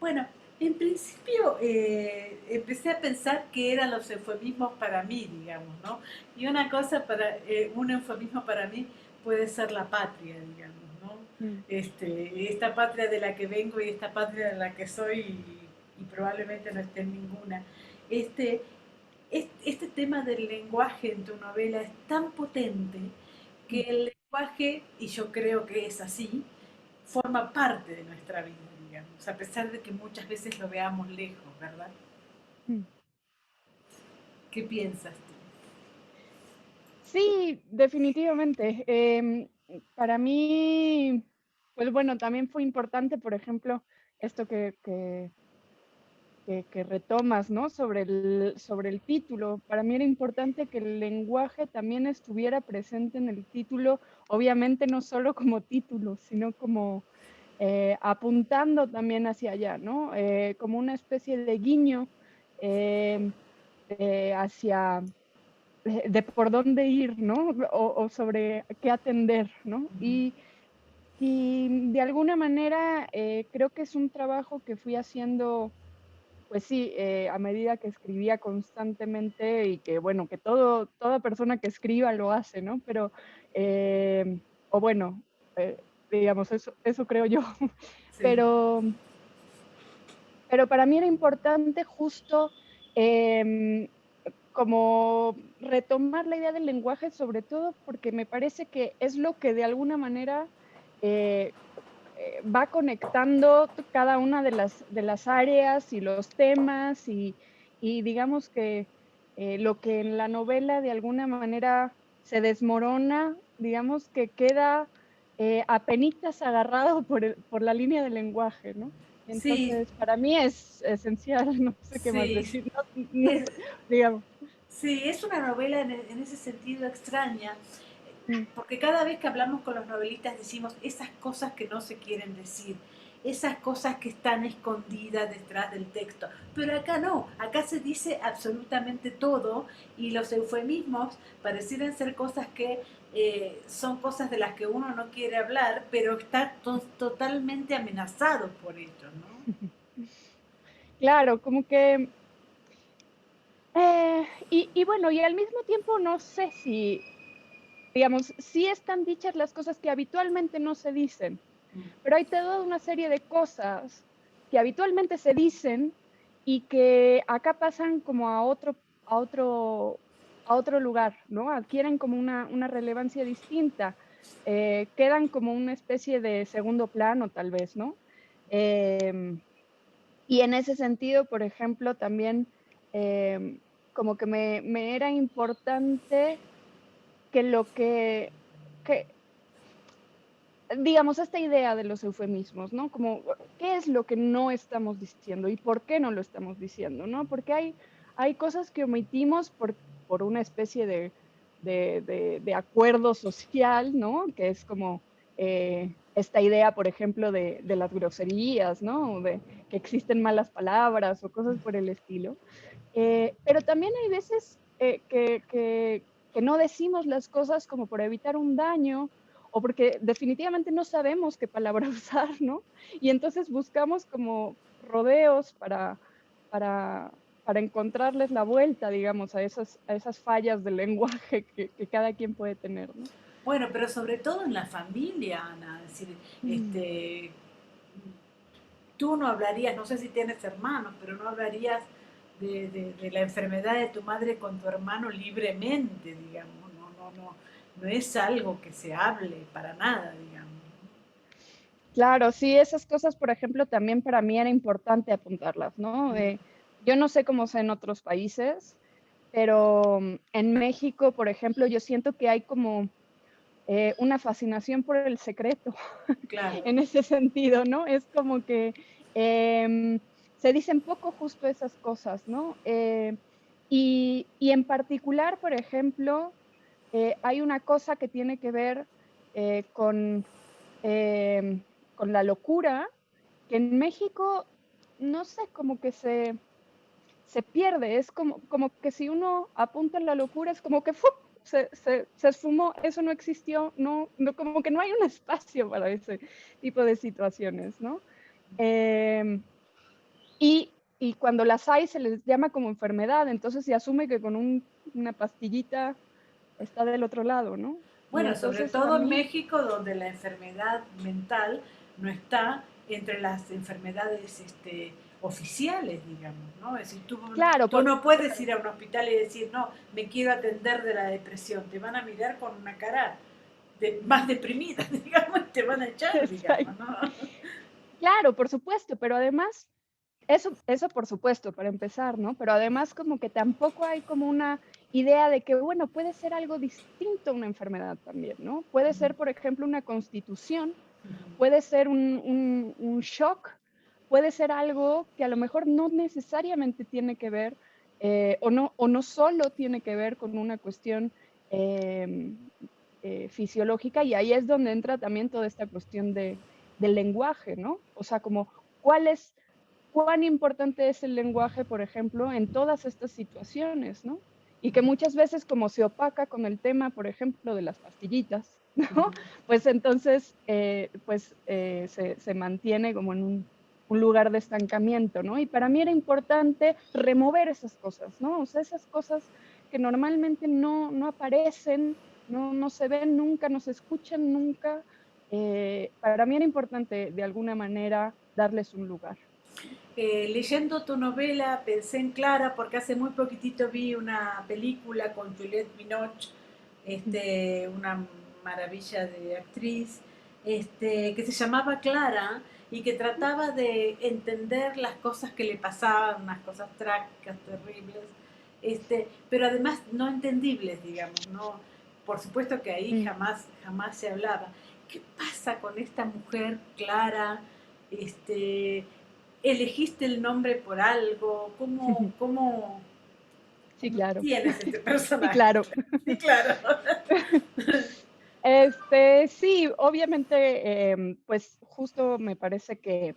Bueno, en principio empecé a pensar que eran los eufemismos para mí, digamos, ¿no? Y una cosa un eufemismo para mí puede ser la patria, digamos, ¿no? Mm. Esta patria de la que vengo y esta patria de la que soy y probablemente no esté en ninguna. Este, este tema del lenguaje en tu novela es tan potente que Mm. el lenguaje, y yo creo que es así, forma parte de nuestra vida, digamos, a pesar de que muchas veces lo veamos lejos, ¿verdad? Mm. ¿Qué piensas tú? Sí, definitivamente. Para mí, pues bueno, también fue importante, por ejemplo, esto que retomas, ¿no? Sobre el título. Para mí era importante que el lenguaje también estuviera presente en el título, obviamente no solo como título, sino como apuntando también hacia allá, ¿no? Como una especie de guiño eh, hacia de por dónde ir, ¿no? O sobre qué atender, ¿no? Y de alguna manera creo que es un trabajo que fui haciendo, pues sí, a medida que escribía constantemente y que, bueno, que toda persona que escriba lo hace, ¿no? Pero, o bueno, eh, digamos, eso creo yo. Sí, Pero, pero para mí era importante justo em, como retomar la idea del lenguaje, sobre todo porque me parece que es lo que de alguna manera eh, va conectando cada una de las áreas y los temas y digamos que lo que en la novela de alguna manera se desmorona, digamos que queda apenitas agarrado por la línea del lenguaje, ¿no? sí, Entonces, para mí es esencial, no sé qué más sí, decir, no, es, digamos. sí, es una novela en ese sentido extraña, Mm. porque cada vez que hablamos con los novelistas decimos esas cosas que no se quieren decir, esas cosas que están escondidas detrás del texto. Pero acá no, acá se dice absolutamente todo y los eufemismos parecieran ser cosas que son cosas de las que uno no quiere hablar, pero está totalmente amenazado por ello, ¿no? Claro, como que, y bueno, y al mismo tiempo no sé si, digamos, sí están dichas las cosas que habitualmente no se dicen, pero hay toda una serie de cosas que habitualmente se dicen y que acá pasan como a otro, a otro lugar, ¿no? Adquieren como una relevancia distinta, quedan como una especie de segundo plano, tal vez, ¿no? Em, y en ese sentido, por ejemplo, también como que me era importante que que, digamos, esta idea de los eufemismos, ¿no? Como, ¿qué es lo que no estamos diciendo y por qué no lo estamos diciendo, ¿no? Porque hay cosas que omitimos por una especie de acuerdo social, ¿no? Que es como esta idea, por ejemplo, de las groserías, ¿no? De que existen malas palabras o cosas por el estilo. Pero también hay veces que no decimos las cosas como por evitar un daño o porque definitivamente no sabemos qué palabra usar, ¿no? Y entonces buscamos como rodeos para, para encontrarles la vuelta, digamos, a esas fallas del lenguaje que cada quien puede tener, ¿no? Bueno, pero sobre todo en la familia, Ana, es decir, Mm. tú no hablarías, no sé si tienes hermanos, pero no hablarías de la enfermedad de tu madre con tu hermano libremente, digamos, no es algo que se hable para nada, digamos. Claro, sí, esas cosas, por ejemplo, también para mí era importante apuntarlas, ¿no? Yo no sé cómo sea en otros países, pero en México, por ejemplo, yo siento que hay como una fascinación por el secreto Claro, en ese sentido, ¿no? Es como que em, se dicen poco justo esas cosas, ¿no? Y en particular, por ejemplo, hay una cosa que tiene que ver con, con la locura, que en México, no sé, como que se pierde, es como que si uno apunta en la locura, es como que ¡fu! Se esfumó, eso no existió, como que no hay un espacio para ese tipo de situaciones, ¿no? Eh, y cuando las hay se les llama como enfermedad, entonces se asume que con una pastillita está del otro lado, ¿no? Y Bueno, sobre entonces a todo en mí, México, donde la enfermedad mental no está entre las enfermedades oficiales, digamos, ¿no? Es decir, claro, tú no puedes ir a un hospital y decir, no, me quiero atender de la depresión. Te van a mirar con una cara más deprimida, digamos, y te van a echar, digamos, ¿no? claro, por supuesto, pero además, eso por supuesto, para empezar, ¿no? Pero además como que tampoco hay como una idea de que, bueno, puede ser algo distinto a una enfermedad también, ¿no? Puede ser, por ejemplo, una constitución, puede ser un shock, puede ser algo que a lo mejor no necesariamente tiene que ver, o no solo tiene que ver con una cuestión em, fisiológica, y ahí es donde entra también toda esta cuestión del lenguaje, ¿no? O sea, como cuál es, cuán importante es el lenguaje, por ejemplo, en todas estas situaciones, ¿no? Y que muchas veces como se opaca con el tema, por ejemplo, de las pastillitas, ¿no? Pues entonces, se mantiene como en un lugar de estancamiento, ¿no? Y para mí era importante remover esas cosas, ¿no? O sea, esas cosas que normalmente no aparecen, no se ven nunca, no se escuchan nunca. Para mí era importante de alguna manera darles un lugar. Leyendo tu novela pensé en Clara porque hace muy poquitito vi una película con Juliette Binoche, una maravilla de actriz, que se llamaba Clara y que trataba de entender las cosas que le pasaban, unas cosas trágicas, terribles, pero además no entendibles, digamos, no. Por supuesto que ahí Mm. jamás se hablaba. ¿Qué pasa con esta mujer Clara? Este, ¿Elegiste el nombre por algo? Sí, ¿Cómo claro. tienes este Sí, personaje? claro. Sí, claro. Sí, obviamente, pues justo me parece que,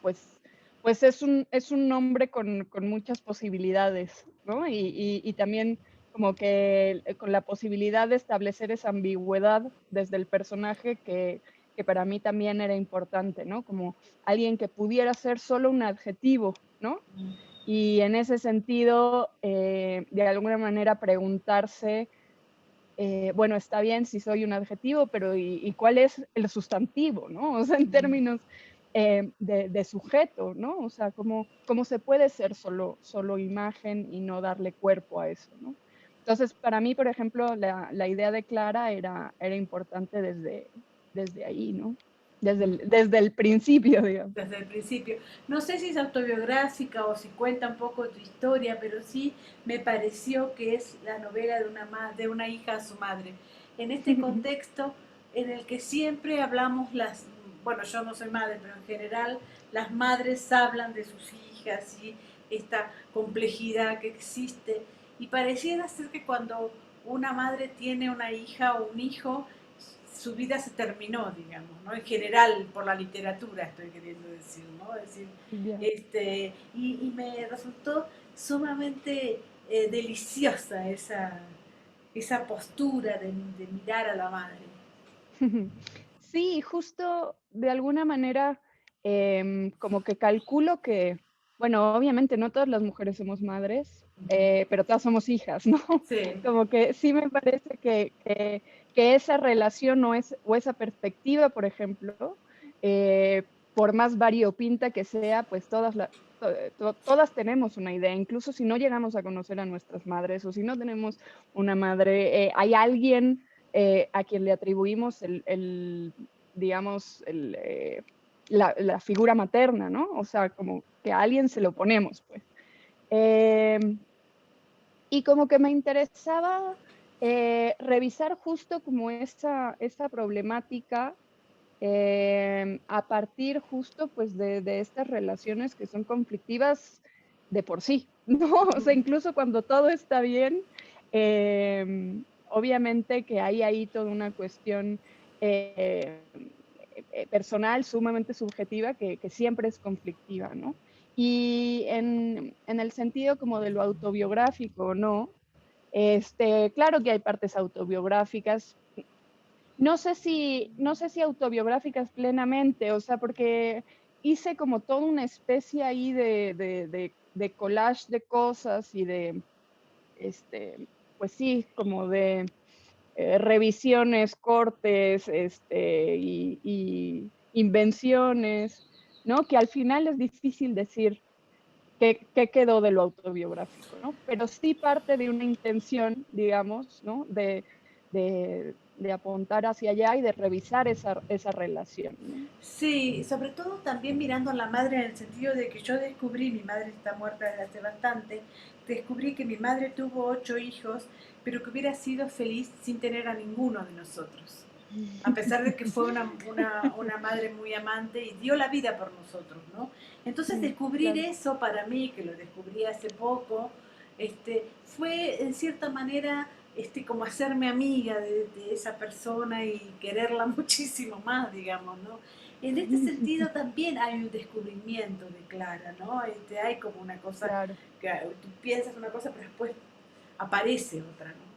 pues, pues es un nombre con muchas posibilidades, ¿no? Y también como que con la posibilidad de establecer esa ambigüedad desde el personaje que para mí también era importante, ¿no? Como alguien que pudiera ser solo un adjetivo, ¿no? Y en ese sentido, de alguna manera preguntarse, bueno, está bien si soy un adjetivo, pero ¿y cuál es el sustantivo, no? O sea, en términos de sujeto, ¿no? O sea, ¿cómo se puede ser solo imagen y no darle cuerpo a eso, ¿no? Entonces, para mí, por ejemplo, la idea de Clara era importante desde ahí, ¿no? Desde el principio, digamos. Desde el principio. No sé si es autobiográfica o si cuenta un poco tu historia, pero sí me pareció que es la novela de una hija a su madre. En este contexto en el que siempre hablamos bueno, yo no soy madre, pero en general las madres hablan de sus hijas y esta complejidad que existe. Y pareciera ser que cuando una madre tiene una hija o un hijo, su vida se terminó, digamos, ¿no? En general, por la literatura estoy queriendo decir, ¿no? Es decir, Ya. y me resultó sumamente deliciosa esa postura de mirar a la madre. Sí, justo de alguna manera, como que calculo que, bueno, obviamente no todas las mujeres somos madres, pero todas somos hijas, ¿no? Sí. Como que sí me parece que esa relación o esa perspectiva, por ejemplo, por más variopinta que sea, pues todas tenemos una idea, incluso si no llegamos a conocer a nuestras madres o si no tenemos una madre, hay alguien a quien le atribuimos digamos, la figura materna, ¿no? O sea, como que a alguien se lo ponemos, pues. Em, y como que me interesaba revisar justo como esa problemática a partir justo pues de estas relaciones que son conflictivas de por sí, ¿no? O sea, incluso cuando todo está bien, obviamente que hay ahí toda una cuestión eh, personal sumamente subjetiva que siempre es conflictiva, ¿no? Y en el sentido como de lo autobiográfico, ¿no? Claro que hay partes autobiográficas, no sé si autobiográficas plenamente, o sea, porque hice como toda una especie ahí de collage de cosas y pues sí, como de revisiones, cortes, y invenciones, ¿no? Que al final es difícil decir qué quedó de lo autobiográfico, ¿no? Pero sí parte de una intención, digamos, ¿no? De apuntar hacia allá y de revisar esa relación, ¿no? Sí, sobre todo también mirando a la madre en el sentido de que yo descubrí, mi madre está muerta desde hace bastante, descubrí que mi madre tuvo 8 hijos, pero que hubiera sido feliz sin tener a ninguno de nosotros. A pesar de que fue una madre muy amante y dio la vida por nosotros, ¿no? Entonces descubrir Claro. eso para mí, que lo descubrí hace poco, fue en cierta manera como hacerme amiga de esa persona y quererla muchísimo más, digamos, ¿no? En este sentido también hay un descubrimiento de Clara, ¿no? Hay como una cosa Claro. que tú piensas una cosa, pero después aparece otra, ¿no?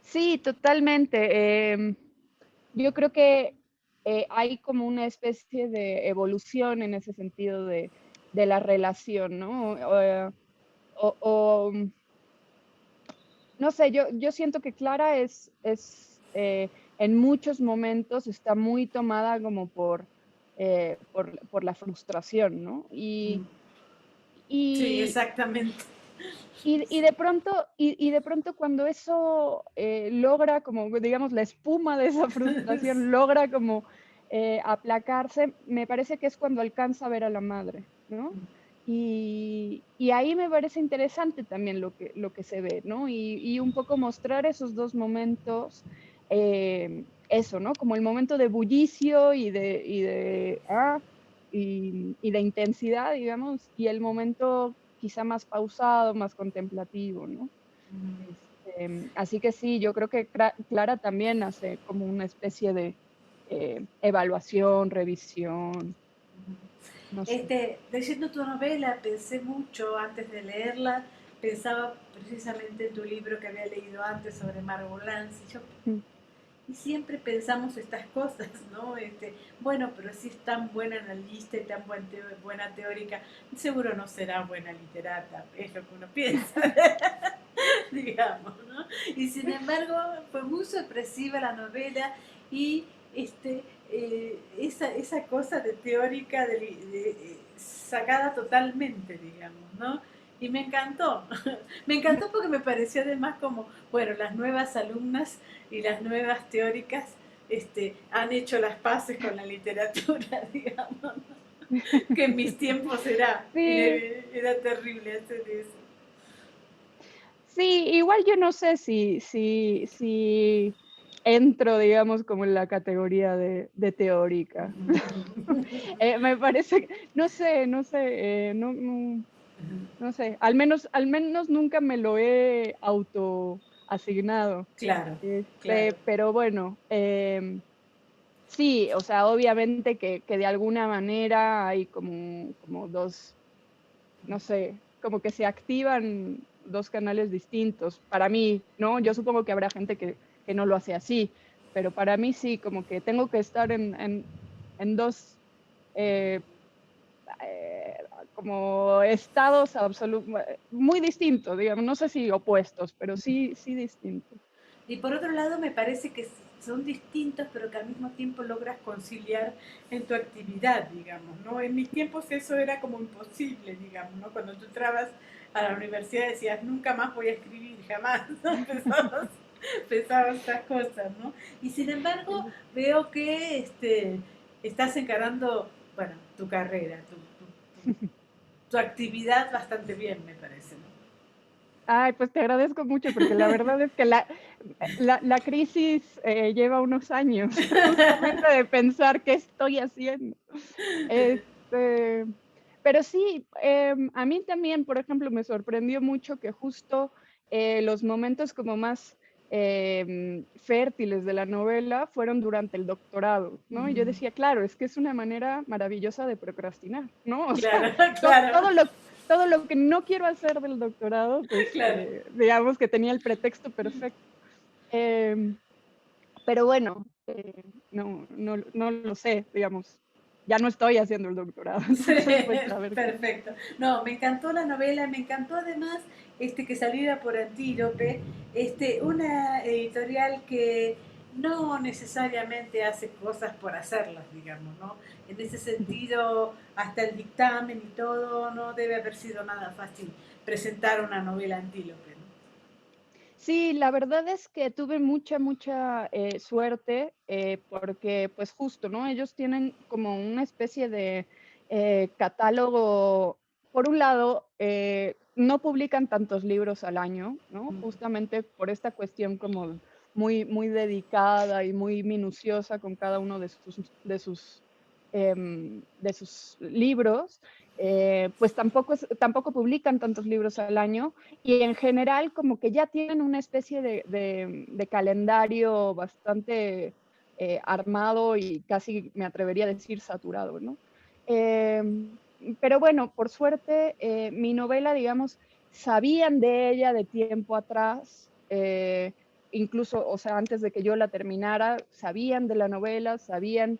Sí, totalmente. Yo creo que hay como una especie de evolución en ese sentido de la relación, ¿no? O, no sé, yo siento que Clara en muchos momentos está muy tomada como por la frustración, ¿no? Mm. Sí, Y, exactamente. y Sí. de pronto cuando eso logra como, digamos, la espuma de esa frustración logra como aplacarse, me parece que es cuando alcanza a ver a la madre, ¿no? Y ahí me parece interesante también lo que se ve, ¿no? Y un poco mostrar esos dos momentos, eso, ¿no? Como el momento de bullicio y de intensidad, digamos, y el momento quizá más pausado, más contemplativo, ¿no? Así que sí, yo creo que Clara también hace como una especie de evaluación, revisión, no sé. Leyendo tu novela pensé mucho antes de leerla, pensaba precisamente en tu libro que había leído antes sobre Margot Glantz Mm. y siempre pensamos estas cosas, ¿no? Bueno, pero si es tan buena analista y tan buena teórica, seguro no será buena literata, es lo que uno piensa, digamos, ¿no? Y sin embargo, fue muy sorpresiva la novela y esa cosa de teórica sacada totalmente, digamos, ¿no? Y me encantó, me encantó porque me pareció además como, bueno, las nuevas alumnas y las nuevas teóricas han hecho las paces con la literatura, digamos, que en mis tiempos Sí, era terrible hacer eso. sí, igual yo no sé si entro, digamos, como en la categoría de teórica. Me parece, no sé, no sé, al menos nunca me lo he autoasignado. Claro, claro. Pero bueno, sí, o sea, obviamente que de alguna manera hay como dos, no sé, como que se activan dos canales distintos. Para mí, ¿no? Yo supongo que habrá gente que no lo hace así, pero para mí sí, como que tengo que estar en dos eh, eh, como estados muy distintos, digamos, no sé si opuestos, pero sí distintos. Y por otro lado, me parece que son distintos, pero que al mismo tiempo logras conciliar en tu actividad, digamos, ¿no? En mis tiempos eso era como imposible, digamos, ¿no? Cuando tú entrabas a la universidad decías, nunca más voy a escribir, jamás, ¿no? Pensabas estas cosas, ¿no? Y sin embargo, veo que estás encarando, bueno, tu carrera, tu actividad bastante bien, me parece, ¿no? Ay, pues te agradezco mucho porque la verdad es que la crisis lleva unos años, justamente de pensar qué estoy haciendo. Este, pero sí, a mí también, por ejemplo, me sorprendió mucho que justo los momentos como más fértiles de la novela fueron durante el doctorado, ¿no? Y yo decía, claro, es que es una manera maravillosa de procrastinar, ¿no? O sea, Claro, to- claro, todo lo, todo lo que no quiero hacer del doctorado, pues claro. digamos que tenía el pretexto perfecto. Em, pero bueno, no lo sé, digamos. ya no estoy haciendo el doctorado. Sí, Entonces, pues a ver qué. perfecto. No, me encantó la novela, me encantó además que saliera por Antílope, una editorial que no necesariamente hace cosas por hacerlas, digamos, ¿no? En ese sentido, hasta el dictamen y todo, no debe haber sido nada fácil presentar una novela Antílope, ¿no? Sí, la verdad es que tuve mucha suerte, porque, pues, justo, ¿no? Ellos tienen como una especie de, catálogo. Por un lado, no publican tantos libros al año, ¿no? Mm, Justamente por esta cuestión como muy dedicada y muy minuciosa con cada uno de sus libros. Pues tampoco publican tantos libros al año, y en general como que ya tienen una especie de calendario bastante armado, y casi me atrevería a decir saturado, ¿no? Pero bueno, por suerte, mi novela, digamos, sabían de ella de tiempo atrás, incluso, o sea, antes de que yo la terminara, sabían de la novela, sabían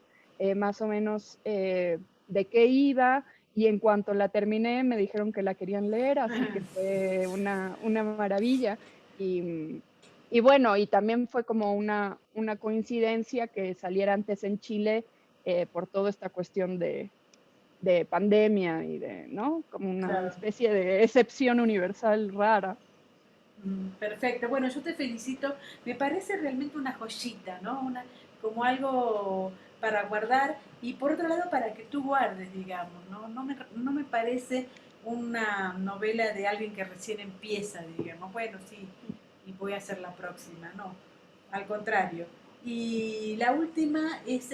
más o menos de qué iba, y en cuanto la terminé me dijeron que la querían leer, así que fue una maravilla. Y bueno, y también fue como una coincidencia que saliera antes en Chile, por toda esta cuestión de pandemia y de, ¿no? Como una claro. especie de excepción universal rara. Perfecto. Bueno, yo te felicito. Me parece realmente una joyita, ¿no? Como algo para guardar y por otro lado para que tú guardes, digamos, ¿no? No me parece una novela de alguien que recién empieza, digamos. Bueno, sí, y voy a hacer la próxima, no. Al contrario. Y la última es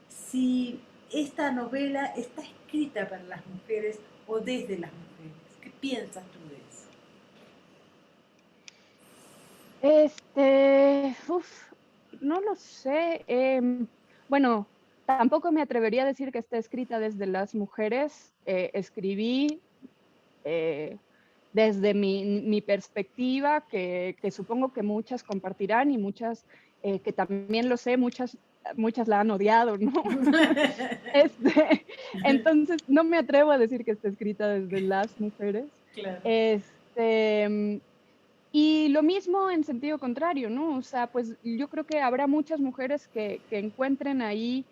si esta novela está escrita para las mujeres o desde las mujeres. ¿Qué piensas tú de eso? No lo sé. Bueno, tampoco me atrevería a decir que esté escrita desde las mujeres. Escribí eh, desde mi perspectiva, que supongo que muchas compartirán, y muchas, que también lo sé, muchas la han odiado, ¿no? Este, entonces, no me atrevo a decir que esté escrita desde las mujeres. Claro. Este, y lo mismo en sentido contrario, ¿no? O sea, pues yo creo que habrá muchas mujeres que encuentren ahí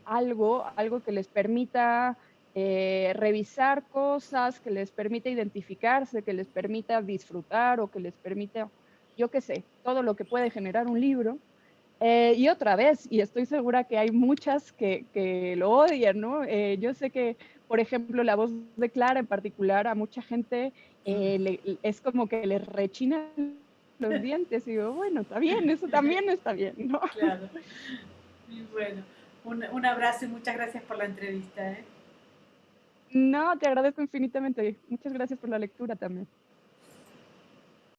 algo que les permita revisar cosas, que les permita identificarse, que les permita disfrutar, o que les permita, yo qué sé, todo lo que puede generar un libro. Y otra vez, y estoy segura que hay muchas que lo odian, ¿no? Yo sé que, por ejemplo, la voz de Clara en particular, a mucha gente es como que les rechinan los dientes, y digo, bueno, está bien, eso también está bien, ¿no? Claro. Y bueno, un abrazo y muchas gracias por la entrevista, ¿eh? No, te agradezco infinitamente. Muchas gracias por la lectura también.